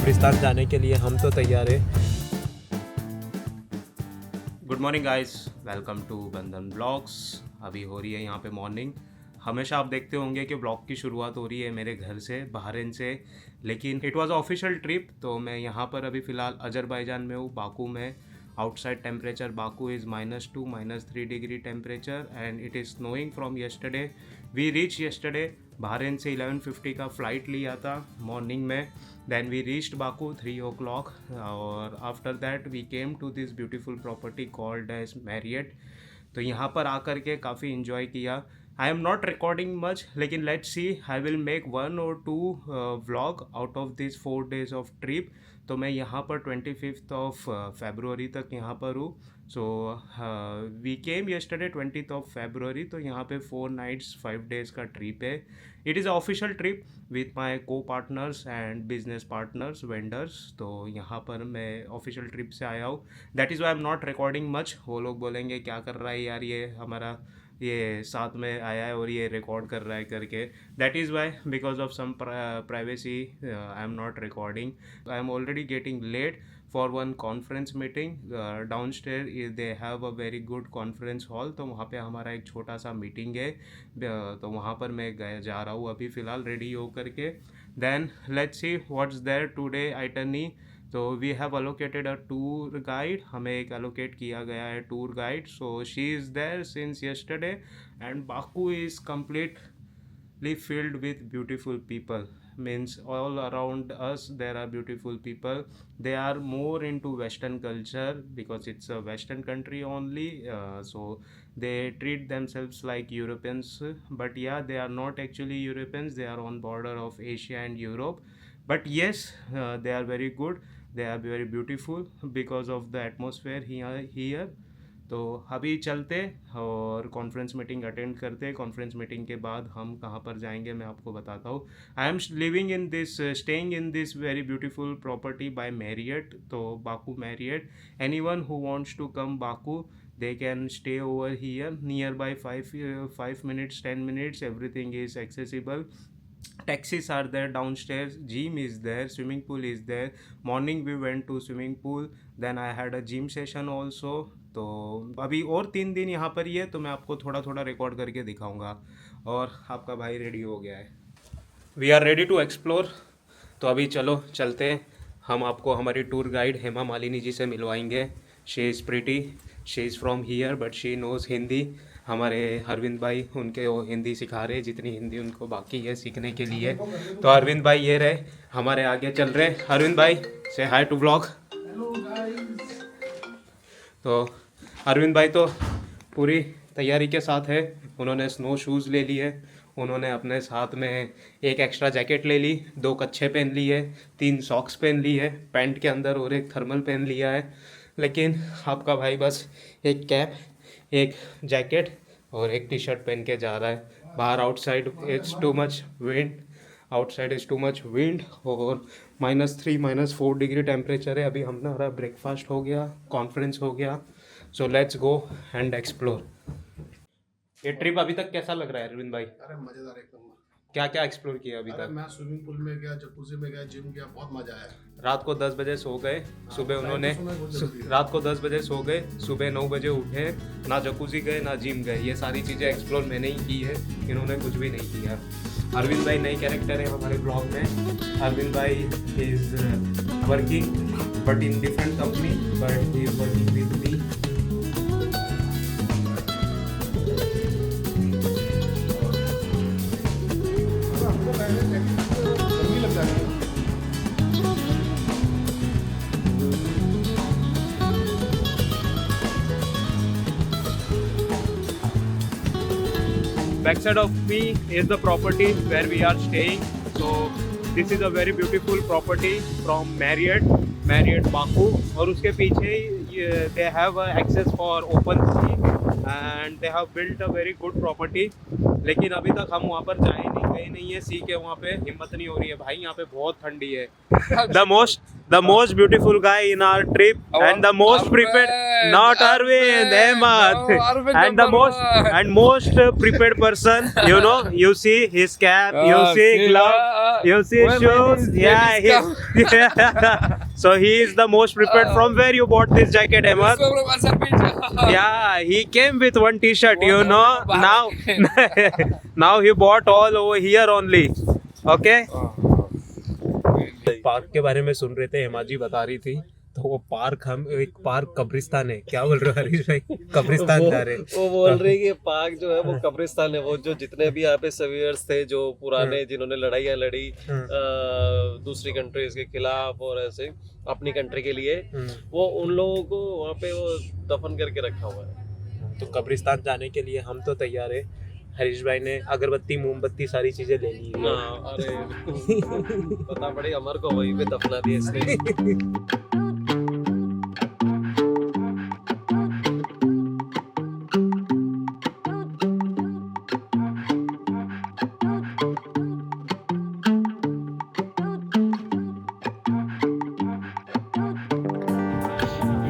कब्रिस्तान जाने के लिए हम तो तैयार है। Good morning guys, welcome to Bandhan blogs. अभी हो रही है यहाँ पे मॉर्निंग। हमेशा आप देखते होंगे कि ब्लॉग की शुरुआत हो रही है मेरे घर से, बहरीन से, लेकिन इट वाज ऑफिशियल ट्रिप। तो मैं यहाँ पर अभी फ़िलहाल अजरबैजान में हूँ, बाकू में। Outside temperature Baku is -2 -3 degree temperature and it is snowing from yesterday. We reach yesterday. Bahrain से 11:50 का फ़्लाइट लिया था मॉर्निंग में। Then we reached Baku 3 o'clock और after that we came to this beautiful property called as Marriott. तो यहाँ पर आकर के काफ़ी इन्जॉय किया। I am not recording much, लेकिन let's see, I will make 1 or 2 vlog out of this 4 days of trip. तो मैं यहाँ पर 25th February तक यहाँ पर हूँ। So we came yesterday 20th February। तो यहाँ पे 4 nights 5 days का ट्रिप है। It is official trip with my co partners and business partners vendors. तो यहाँ पर मैं ऑफिशियल ट्रिप से आया हूँ। That is why I am not recording much. वो लोग बोलेंगे क्या कर रहा है यार, ये हमारा ये साथ में आया है और ये रिकॉर्ड कर रहा है करके। That is why, because of some privacy, I am not recording. I am already getting late for one conference meeting down stair. They have a very good conference hall. तो वहाँ पे हमारा एक छोटा सा मीटिंग है। तो वहाँ पर मैं जा रहा हूँ अभी फ़िलहाल रेडी हो करके। Then let's see what's there today itinerary. तो we have allocated a tour guide. हमें एक अलोकेट किया गया है tour guide. So she is there since yesterday and Baku is completely filled with beautiful people. Means all around us there are beautiful people. They are more into western culture because it's a western country only. So they treat themselves like Europeans, but yeah, they are not actually Europeans. They are on border of Asia and Europe. But yes, they are very good. They are very beautiful because of the atmosphere here. तो अभी चलते और conference meeting attend करते। Conference meeting के बाद हम कहाँ पर जाएंगे मैं आपको बताता हूँ। I am living in this staying in this very beautiful property by Marriott. तो Baku Marriott, anyone who wants to come Baku, they can stay over here nearby 5 minutes 10 minutes, everything is accessible. Taxis are there downstairs, gym is there, swimming pool is there. Morning we went to swimming pool, then I had a gym session also. तो अभी और 3 दिन यहाँ पर ही है, तो मैं आपको थोड़ा थोड़ा रिकॉर्ड करके दिखाऊंगा। और आपका भाई रेडी हो गया है, we are ready to explore. तो अभी चलो चलते हैं। हम आपको हमारी टूर गाइड हेमा मालिनी जी से मिलवाएंगे। She is pretty, she is from here but she knows Hindi. हमारे अरविंद भाई उनके वो हिंदी सिखा रहे, जितनी हिंदी उनको बाकी है सीखने के लिए। तो अरविंद भाई ये रहे हमारे आगे चल रहे। अरविंद भाई से हाय टू ब्लॉग। तो अरविंद भाई तो पूरी तैयारी के साथ है। उन्होंने स्नो शूज़ ले लिए, उन्होंने अपने साथ में एक एक्स्ट्रा जैकेट ले ली, 2 कच्छे पहन लिए, 3 सॉक्स पहन ली है पैंट के अंदर और एक थर्मल पहन लिया है। लेकिन आपका भाई बस एक कैप, एक जैकेट और एक टी शर्ट पहन के जा रहा है। बाहर outside it's too much wind, outside is too much wind और -3 -4 डिग्री टेम्परेचर है। अभी हमारा ब्रेकफास्ट हो गया, कॉन्फ्रेंस हो गया। So let's go and explore. ये ट्रिप अभी तक कैसा लग रहा है अरविंद भाई? अरे मजेदार एकदम। क्या क्या एक्सप्लोर किया अभी अरे तक? मैं स्विमिंग पूल में गया, जकूजी में गया, जिम गया, बहुत मजा आया। रात को 10 बजे सो गए, सुबह उन्होंने रात को 10 बजे सो गए, सुबह 9 बजे उठे, ना जकूजी गए ना जिम गए। ये सारी चीज़ें एक्सप्लोर मैंने ही की है, इन्होंने कुछ भी नहीं किया। अरविंद भाई नई कैरेक्टर है हमारे ब्लॉग में। अरविंद भाई is working but in different company, but he is working with me. Backside of me is the property where we are staying. So this is a very beautiful property from Marriott Baku. और उसके पीछे they have access for open sea and they have built a very good property. लेकिन अभी तक हम वहाँ पर जाए नहीं, गए नहीं है, सी के वहाँ पे हिम्मत नहीं हो रही है भाई, यहाँ पे बहुत ठंडी है। The most beautiful guy in our trip and the most prepared, not Arvind, Ahmad, and most prepared person, you know, you see his cap, you see glove, you see shoes, so he is the most prepared. From where you bought this jacket, Ahmad? Yeah, he came with one t-shirt, you know. Now he bought all over here only. Okay. Park के बारे में सुन रहे थे, हेमा जी बता रही थी। तो वो पार्क, हम एक पार्क कब्रिस्तान है, क्या बोल रहे हो हरीश भाई? कब्रिस्तान जा रहे हैं। वो बोल रही है कि पार्क जो है वो कब्रिस्तान है। वो जो जितने भी यहाँ पे सवियर्स थे, जो पुराने जिन्होंने लड़ाइयाँ लड़ी दूसरी कंट्रीज के खिलाफ और ऐसे अपनी कंट्री के लिए, वो उन लोगों को वहाँ पे वो दफन करके रखा हुआ है। तो कब्रिस्तान जाने के लिए हम तो तैयार है। हरीश भाई ने अगरबत्ती, मोमबत्ती सारी चीजें ले ली है। अरे पता पड़ी अमर को वहीं पे दफना दिया इसने।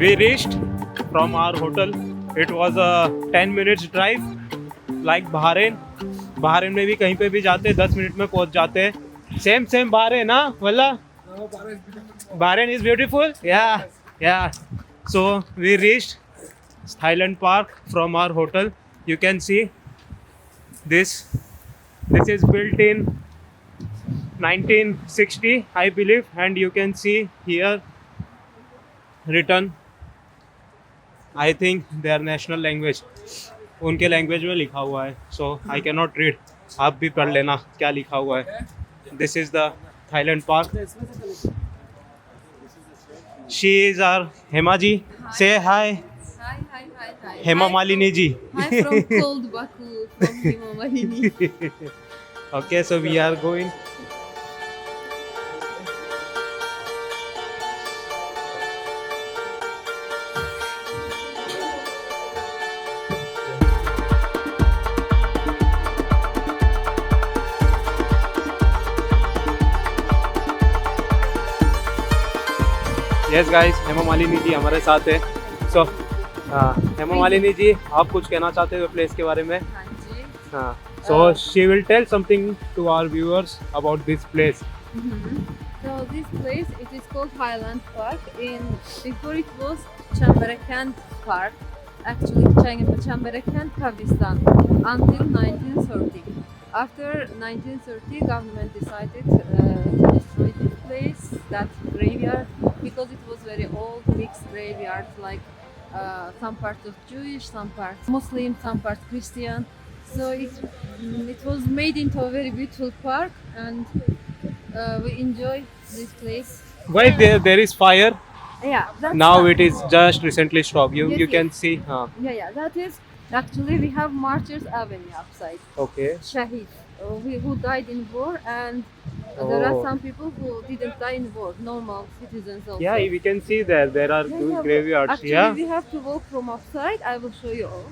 We reached from our hotel. It was a 10 minutes drive. Like Bahrain. Bahrain में भी कहीं पे भी जाते 10 मिनट में पहुंच जाते हैं। सेम Bahrain ना वल्ला? Bahrain is beautiful. Yeah. So we reached Thailand Park from our hotel. You can see this. This is built in 1960, I believe, and you can see here written, I think their national language, उनके language में लिखा हुआ है। So I can not read, आप भी पढ़ लेना क्या लिखा हुआ है। This is the Highland park. She is our Hema ji. से hi. Hi. Hema Malini ji. Hi from cold Baku, from Hema Malini. Okay, so we are going. Yes guys, Hema Malini ji हमारे साथ है। सो हेमा मालिनी जी, आप कुछ कहना चाहते हो प्लेस के बारे में? हाँ जी। हाँ, so she will tell something to our viewers about this place. So this place, it is called Highland Park. Before it was Chamberakent Park, actually Chamberakent, Kabistan, until 1930. After 1930, government decided to destroy this place, that graveyard, because it was very old, mixed graveyard, like some parts of Jewish, some parts Muslim, some parts Christian. So it was made into a very beautiful park, and we enjoy this place. Why there is fire? Yeah, that's Now it is just recently stopped. You Yes, can yes. see. Yeah, that is actually we have Martyrs Avenue outside. Okay. Shahid, who died in war, and there are Oh. some people who didn't die in war, normal citizens also. Yeah, we can see there are Yeah, yeah, graveyards. Actually, Yeah. we have to walk from outside. I will show you all.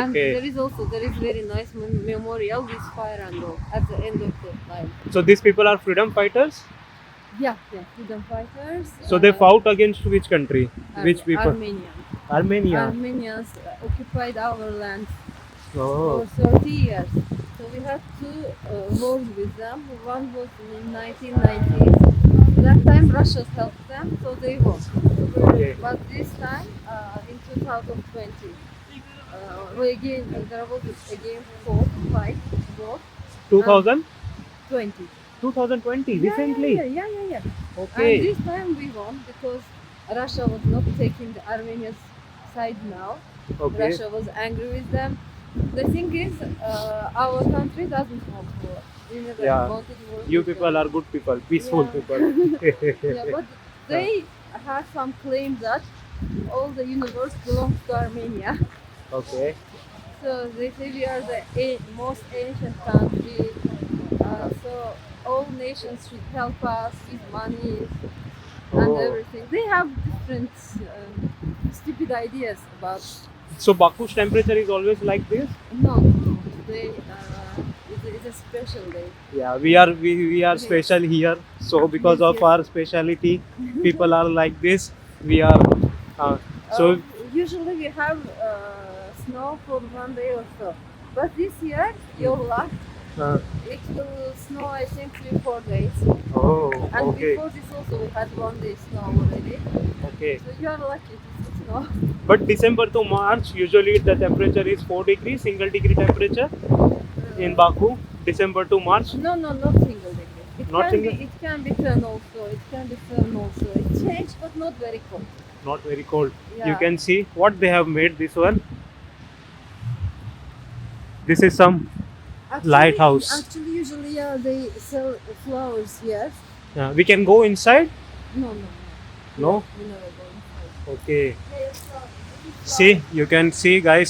And Okay. there is very nice memorial with fire and all at the end of the line. So these people are freedom fighters. Yeah, freedom fighters. So they fought against which country? Which people? Armenia. Armenians occupied our land Oh. for 30 years. So we had two wars with them. One was in 1990s. That time Russia helped them, so they won. Okay. But this time, in 2020, there was again fight, war. 2000? 20. 2020. Recently. Yeah. Okay. And this time we won because Russia was not taking the Armenian side now. Okay. Russia was angry with them. The thing is, our country doesn't want war. We never Yeah. wanted war. You with people them. are good people, peaceful Yeah. people. Yeah, but they had some claim that all the universe belongs to Armenia. Okay. So they say we are the most ancient country. So all nations should help us with money and Oh. everything. They have different stupid ideas about So Baku's temperature is always like this? No, today it's a special day. Yeah, we are special here. So because of our speciality, people are like this. We are so Usually we have snow for 1 day or so, but this year, your luck, uh, it will snow I think 3-4 days. oh And okay, before this also we had 1 day snow already. okay. So you are lucky to snow. But December to March, usually the temperature is 4 degrees, single degree temperature in Baku. December to March. No, not single degree. Not single? It can be 10 also. It can be 7 also. It changed, but not very cold. Not very cold. Yeah. You can see what they have made this one. This is some lighthouse. Actually, usually they sell flowers here. We can go inside. No. No? We never go inside. Okay. See, you can see, guys,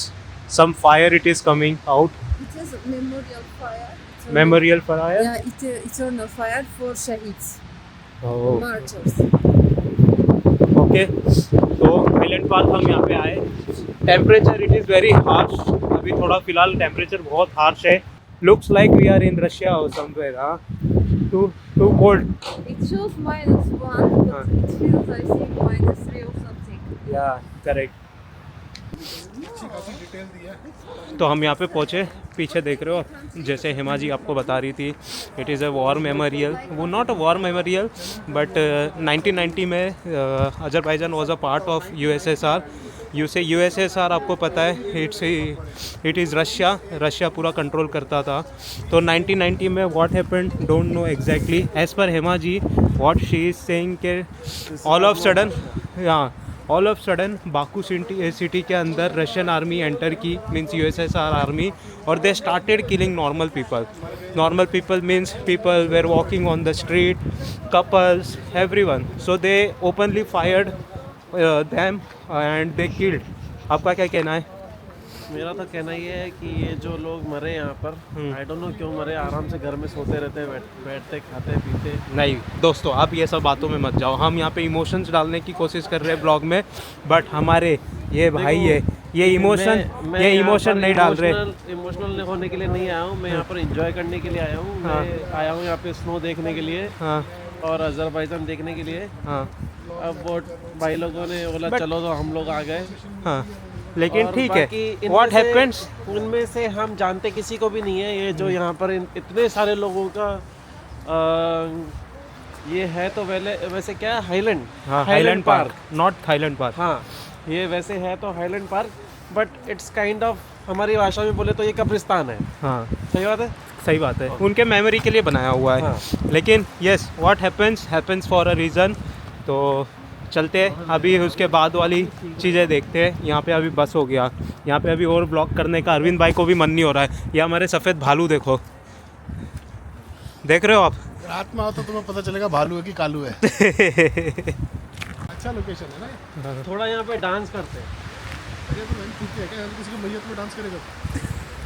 some fire. It is coming out. It is a memorial fire. Eternal- Memorial fire. Yeah, eternal fire for shaheeds, Oh. martyrs. Okay, तो island park हम यहाँ पे आए. Temperature it is very harsh. अभी थोड़ा फिलहाल temperature बहुत harsh है. Looks like we are in Russia और समवेयर. हाँ, too cold. It shows -1, but it feels I think -3 or something. या करेक्ट. अच्छी खासी डिटेल दी है. तो हम यहाँ पे पहुँचे. पीछे देख रहे हो, जैसे हेमा जी आपको बता रही थी, it is a war memorial. वो not a war memorial, but 1990 में Azerbaijan was a part of USSR. USSR आपको पता है, इट इज़ रशिया पूरा कंट्रोल करता था. तो 1990 में what happened don't know exactly. As per Hema ji what she is saying के all of sudden Baku city के अंदर रशियन आर्मी एंटर की, मीन्स यूएसएसआर आर्मी, और they started killing normal people means people were walking on the street, couples, everyone. So they openly fired them and they killed. आपका क्या कहना है? मेरा तो कहना ये है कि ये जो लोग मरे यहाँ पर, आई डोंट नो क्यों मरे. आराम से घर में सोते रहते, बैठते, खाते पीते. नहीं दोस्तों, आप ये सब बातों में मत जाओ. हम यहाँ पे इमोशंस डालने की कोशिश कर रहे हैं ब्लॉग में, बट हमारे ये भाई ये इमोशन नहीं डाल रहे. इमोशनल होने के लिए नहीं आया हूँ मैं. यहाँ पर एंजॉय करने के लिए आया हूँ. मैं आया हूँ यहाँ पे स्नो देखने के लिए. हाँ और अजरबैजान देखने के लिए. हाँ अब वो भाई लोगों ने बोला चलो, तो हम लोग आ गए. हाँ, लेकिन और ठीक है. बाकी इनमें व्हाट से- हैपेंस? उनमें से हम जानते किसी को भी नहीं है. ये जो यहाँ पर इतने सारे लोगों का ये है, तो वैसे क्या है, हाईलैंड. हाँ, highland park, not Thailand park. हाँ, ये वैसे है तो highland park, but it's kind of, हमारी भाषा में बोले तो ये कब्रिस्तान है. हाँ, सही बात है. सही बात है. उनके मेमोरी के लिए बनाया हुआ है. हाँ. लेकिन yes, what happens for a reason. तो चलते हैं, अभी उसके बाद वाली चीज़ें देखते हैं. यहाँ पे अभी बस हो गया. यहाँ पे अभी और ब्लॉग करने का अरविंद भाई को भी मन नहीं हो रहा है. ये हमारे सफ़ेद भालू देखो, देख रहे हो आप? रात में आओ तो तुम्हें पता चलेगा भालू है कि कालू है. अच्छा लोकेशन है ना. थोड़ा यहाँ पे डांस करते हैं. अरे तो मैंने ठीक है क्या, हम किसी की मैयत में डांस करेगा?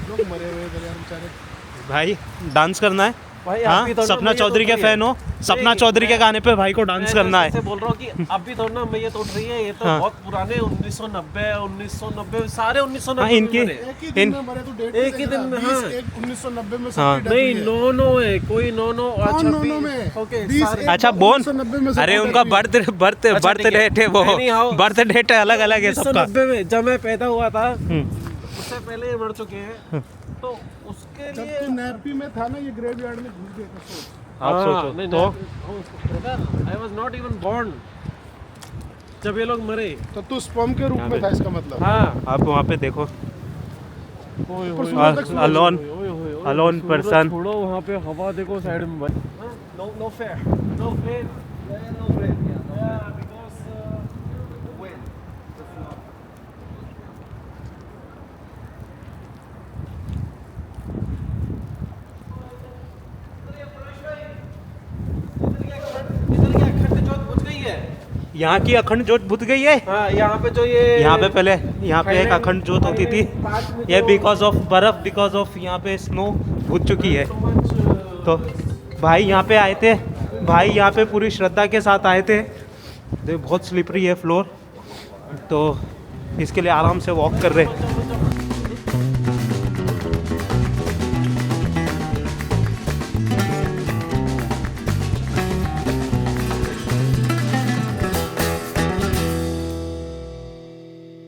लोग मरे हुए इधर यार बेचारे. भाई डांस करना है. भाई हाँ, अभी थोड़ा सपना मैयत चौधरी के उठ रही है. फैन हो, सपना नहीं, चौधरी के मैं- गाने पे भाई को डांस करना मैं है. बोल रहा हूँ कि अभी थोड़ा ना मैयत उठ रही है. ये तो हाँ. बहुत पुराने 1990 सारे 1990 हाँ, इनकी- में मरे. एक ही दिन इन- में मरे तो डेट एक ही दिन में, हाँ. 1990 में हाँ. सबकी death नहीं, हुई है. नो है कोई. नो नो में. ओके. 20 अच्छा, बोन. 1990 में अरे सबकी उनका death हुई है. बर्थ अच्छा, ठीक है. डेट है वो. Anyhow, बर्थ डेट अलग अलग है सबका. 1990 में जब मैं पैदा हुआ था, हम्म. उससे पहले ये मर चुके हैं. तो उसके जब लिए तू नैपी में था ना, ये ग्रेवयार्ड में घुस गए थे. सोच. आप सोचो तो. I was not even born जब ये लोग मरे. तो तू स्पर्म के रूप यहाँ में पे- था, इसका मतलब. हाँ. आप वहाँ पे देखो, ओए, ओए, सूरज तक सूरज. अलोन ओए, ओए, ओए, alone सूरज person. छोड़ो, वहाँ पे हवा देखो साइड में भाई. No fair. No fair. No fair. Because wind. इधर क्या अखंड ज्योत बुझ गई है. यहाँ की अखंड ज्योत बुझ गई है. हाँ, यहाँ पे जो ये यहाँ पे पहले यहाँ पे एक अखंड ज्योत होती थी. ये बिकॉज ऑफ बर्फ, बिकॉज ऑफ यहाँ पे स्नो बुझ चुकी है. तो भाई यहाँ पे आए थे, भाई यहाँ पे पूरी श्रद्धा के साथ आए थे. देखो बहुत स्लिपरी है फ्लोर. तो इसके लिए आराम से वॉक कर रहे हैं।